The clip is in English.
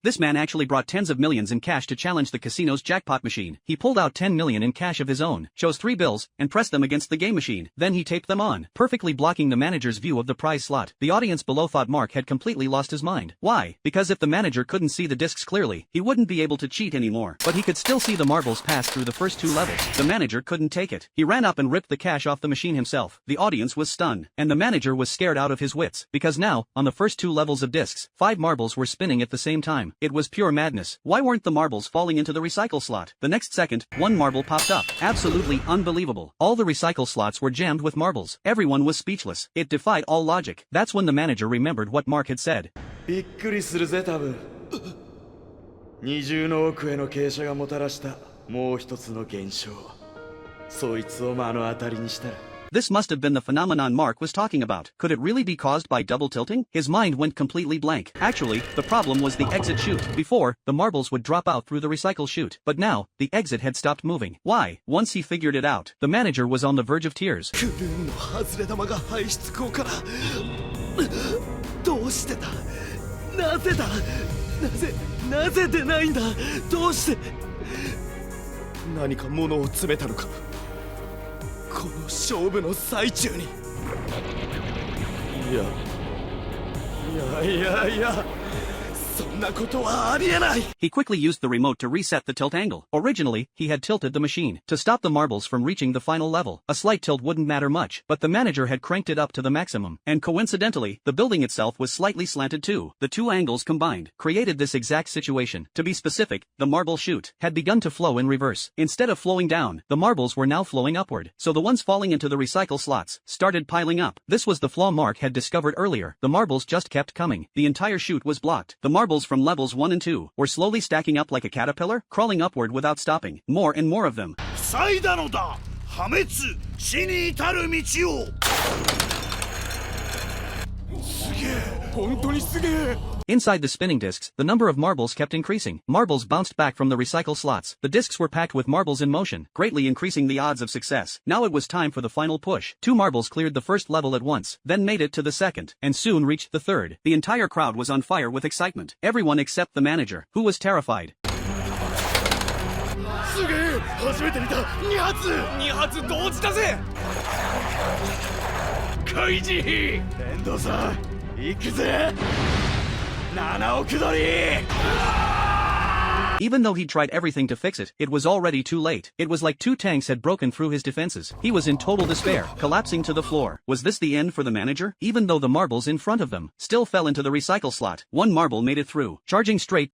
This man actually brought tens of millions in cash to challenge the casino's jackpot machine. He pulled out 10 million in cash of his own, chose 3 bills, and pressed them against the game machine. Then he taped them on, perfectly blocking the manager's view of the prize slot. The audience below thought Mark had completely lost his mind. Why? Because if the manager couldn't see the discs clearly, he wouldn't be able to cheat anymore. But he could still see the marbles pass through the first 2 levels. The manager couldn't take it. He ran up and ripped the cash off the machine himself. The audience was stunned, and the manager was scared out of his wits, because now, on the first 2 levels of discs, 5 marbles were spinning at the same time. It was pure madness. Why weren't the marbles falling into the recycle slot? The next second, 1 marble popped up. Absolutely unbelievable. All the recycle slots were jammed with marbles. Everyone was speechless. It defied all logic. That's when the manager remembered what Mark had said. びっくりするぜ多分。20の億への傾斜がもたらしたもう一つの現象。そいつを目の当たりにしたら。This must have been the phenomenon Mark was talking about. Could it really be caused by double tilting? His mind went completely blank. Actually, the problem was the exit chute. Before, the marbles would drop out through the recycle chute. But now, the exit had stopped moving. Why? Once he figured it out, the manager was on the verge of tears. クルーンの外れ玉が排出口から。どうしてだ？なぜだ？なぜ出ないんだ？どうして？何か物を詰めたのか？この勝負の最中に。いや、そんなことはありえない。 He quickly used the remote to reset the tilt angle. Originally, he had tilted the machine to stop the marbles from reaching the final level. A slight tilt wouldn't matter much, but the manager had cranked it up to the maximum. And coincidentally, the building itself was slightly slanted too. The 2 angles combined created this exact situation. To be specific, the marble chute had begun to flow in reverse. Instead of flowing down, the marbles were now flowing upward. So the ones falling into the recycle slots started piling up. This was the flaw Mark had discovered earlier. The marbles just kept coming. The entire chute was blocked. The marbles from levels 1 and 2 were slowly stacking up like a caterpillar, crawling upward without stopping. More and more of them. 塞いだのだ。破滅、死に至る道を。すげえ、本当にすげえ。 Inside the spinning discs, the number of marbles kept increasing. Marbles bounced back from the recycle slots. The discs were packed with marbles in motion, greatly increasing the odds of success. Now it was time for the final push. 2 marbles cleared the first level at once, then made it to the second, and soon reached the third. The entire crowd was on fire with excitement. Everyone except the manager, who was terrified. すげえ、初めて見た。2発同時だぜ。開示。遠藤さん、行くぜ。 Even though he tried everything to fix it, it was already too late. It was like 2 tanks had broken through his defenses. He was in total despair, collapsing to the floor. Was this the end for the manager? Even though the marbles in front of them still fell into the recycle slot, 1 marble made it through, charging straight